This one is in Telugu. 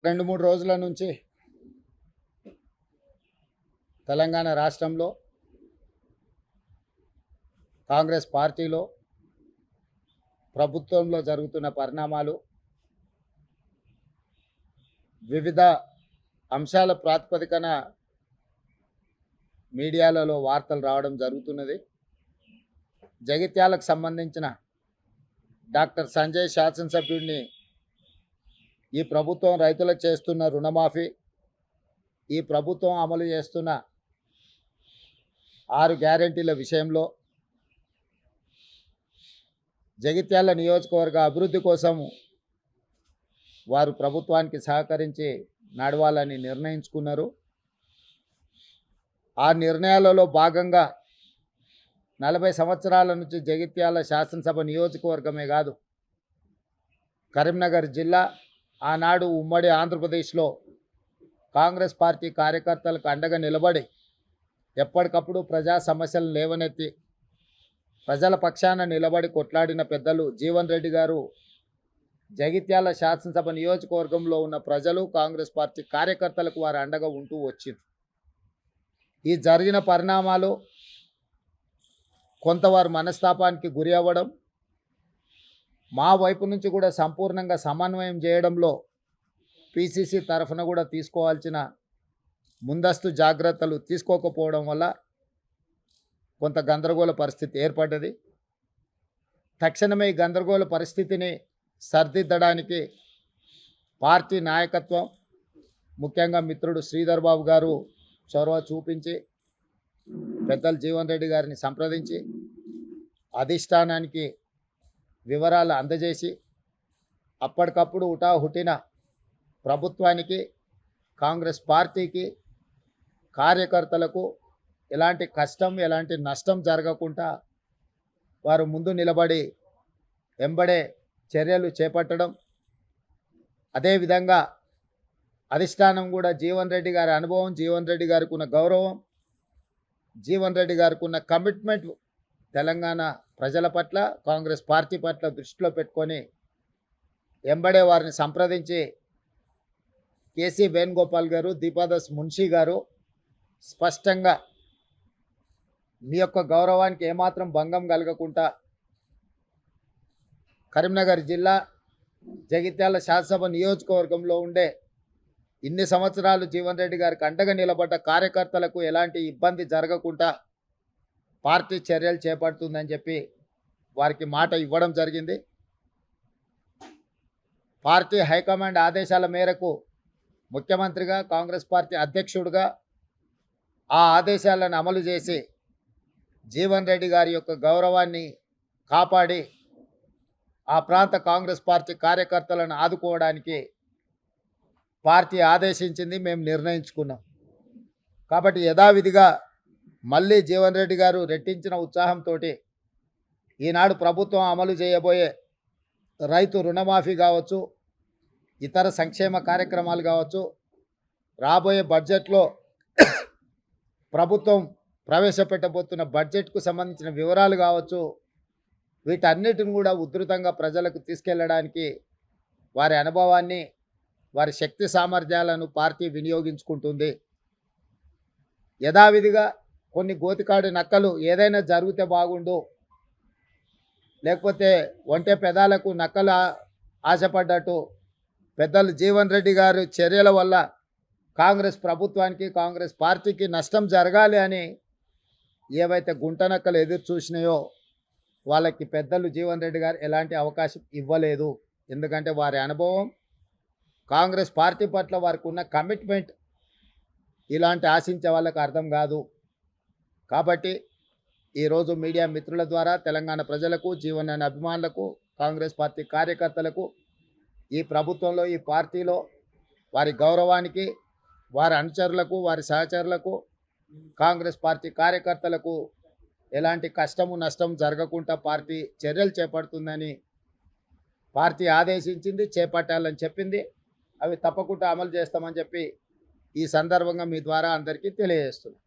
2-3 రోజుల నుంచి తెలంగాణ రాష్ట్రంలో కాంగ్రెస్ పార్టీలో ప్రభుత్వంలో జరుగుతున్న పరిణామాలు వివిధ అంశాల ప్రాతిపదికన మీడియాలలో వార్తలు రావడం జరుగుతున్నది. జగిత్యాలకు సంబంధించిన డాక్టర్ సంజయ్ శాసనసభ్యుడిని ఈ ప్రభుత్వం రైతులకు చేస్తున్న రుణమాఫీ, ఈ ప్రభుత్వం అమలు చేస్తున్న 6 గ్యారెంటీల విషయంలో జగిత్యాల నియోజకవర్గ అభివృద్ధి కోసం వారు ప్రభుత్వానికి సహకరించి నడవాలని నిర్ణయించుకున్నారు. ఆ నిర్ణయాలలో భాగంగా 40 సంవత్సరాల నుంచి జగిత్యాల శాసనసభ నియోజకవర్గమే కాదు, కరీంనగర్ జిల్లా ఆనాడు ఉమ్మడి ఆంధ్రప్రదేశ్లో కాంగ్రెస్ పార్టీ కార్యకర్తలకు అండగా నిలబడి ఎప్పటికప్పుడు ప్రజా సమస్యలను లేవనెత్తి ప్రజల పక్షాన నిలబడి కొట్లాడిన పెద్దలు జీవన్ రెడ్డి గారు జగిత్యాల శాసనసభ నియోజకవర్గంలో ఉన్న ప్రజలు కాంగ్రెస్ పార్టీ కార్యకర్తలకు వారు అండగా ఉంటూ వచ్చింది. ఈ జరిగిన పరిణామాలు కొంతవారు మనస్తాపానికి గురి అవ్వడం, మా వైపు నుంచి కూడా సంపూర్ణంగా సమన్వయం చేయడంలో పిసిసి తరఫున కూడా తీసుకోవాల్సిన ముందస్తు జాగ్రత్తలు తీసుకోకపోవడం వల్ల కొంత గందరగోళ పరిస్థితి ఏర్పడ్డది. తక్షణమే ఈ గందరగోళ పరిస్థితిని సరిదిద్దడానికి పార్టీ నాయకత్వం, ముఖ్యంగా మిత్రుడు శ్రీధర్ బాబు గారు చొరవ చూపించి పెద్దలు జీవన్ రెడ్డి గారిని సంప్రదించి అధిష్టానానికి వివరాలు అందజేసి అప్పటికప్పుడు హుటాహుటిన ప్రభుత్వానికి, కాంగ్రెస్ పార్టీకి, కార్యకర్తలకు ఎలాంటి కష్టం, ఎలాంటి నష్టం జరగకుండా వారు ముందు నిలబడి వెంబడే చర్యలు చేపట్టడం, అదేవిధంగా అధిష్టానం కూడా జీవన్ రెడ్డి గారి అనుభవం, జీవన్ రెడ్డి గారికి ఉన్న గౌరవం, జీవన్ రెడ్డి గారికి ఉన్న కమిట్మెంట్ తెలంగాణ ప్రజల పట్ల, కాంగ్రెస్ పార్టీ పట్ల దృష్టిలో పెట్టుకొని వెంబడే వారిని సంప్రదించి కేసీ వేణుగోపాల్ గారు, దీపాదాస్ మున్షి గారు స్పష్టంగా మీ యొక్క గౌరవానికి ఏమాత్రం భంగం కలగకుండా కరీంనగర్ జిల్లా జగిత్యాల శాసనసభ నియోజకవర్గంలో ఉండే ఇన్ని సంవత్సరాలు జీవన్ రెడ్డి గారికి అండగా నిలబడ్డ కార్యకర్తలకు ఎలాంటి ఇబ్బంది జరగకుండా పార్టీ చర్యలు చేపడుతుందని చెప్పి వారికి మాట ఇవ్వడం జరిగింది. పార్టీ హైకమాండ్ ఆదేశాల మేరకు ముఖ్యమంత్రిగా, కాంగ్రెస్ పార్టీ అధ్యక్షుడిగా ఆ ఆదేశాలను అమలు చేసి జీవన్ రెడ్డి గారి యొక్క గౌరవాన్ని కాపాడి ఆ ప్రాంత కాంగ్రెస్ పార్టీ కార్యకర్తలను ఆదుకోవడానికి పార్టీ ఆదేశించింది, మేము నిర్ణయించుకున్నాం. కాబట్టి యథావిధిగా మళ్ళీ జీవన్ రెడ్డి గారు రెట్టించిన ఉత్సాహంతో ఈనాడు ప్రభుత్వం అమలు చేయబోయే రైతు రుణమాఫీ కావచ్చు, ఇతర సంక్షేమ కార్యక్రమాలు కావచ్చు, రాబోయే బడ్జెట్లో ప్రభుత్వం ప్రవేశపెట్టబోతున్న బడ్జెట్కు సంబంధించిన వివరాలు కావచ్చు, వీటన్నిటిని కూడా ఉధృతంగా ప్రజలకు తీసుకెళ్ళడానికి వారి అనుభవాన్ని, వారి శక్తి సామర్థ్యాలను పార్టీ వినియోగించుకుంటుంది. యథావిధిగా కొన్ని గోతికాడి నక్కలు ఏదైనా జరిగితే బాగుండు, లేకపోతే ఒంటె పెదాలకు నక్కలు ఆశపడ్డట్టు పెద్దలు జీవన్ రెడ్డి గారి చర్యల వల్ల కాంగ్రెస్ ప్రభుత్వానికి, కాంగ్రెస్ పార్టీకి నష్టం జరగాలి అని ఏవైతే గుంటనక్కలు ఎదురు చూసినాయో వాళ్ళకి పెద్దలు జీవన్ రెడ్డి గారు ఎలాంటి అవకాశం ఇవ్వలేదు. ఎందుకంటే వారి అనుభవం, కాంగ్రెస్ పార్టీ పట్ల వారికి ఉన్న కమిట్మెంట్ ఇలాంటి ఆశించే వాళ్ళకి అర్థం కాదు. కాబట్టి ఈరోజు మీడియా మిత్రుల ద్వారా తెలంగాణ ప్రజలకు, జీవన్ అనే అభిమానులకు, కాంగ్రెస్ పార్టీ కార్యకర్తలకు, ఈ ప్రభుత్వంలో, ఈ పార్టీలో వారి గౌరవానికి, వారి అనుచరులకు, వారి సహచరులకు, కాంగ్రెస్ పార్టీ కార్యకర్తలకు ఎలాంటి కష్టము నష్టం జరగకుండా పార్టీ చర్యలు చేపడుతుందని పార్టీ ఆదేశించింది, చేపట్టాలని చెప్పింది. అవి తప్పకుండా అమలు చేస్తామని చెప్పి ఈ సందర్భంగా మీ ద్వారా అందరికీ తెలియజేస్తున్నాను.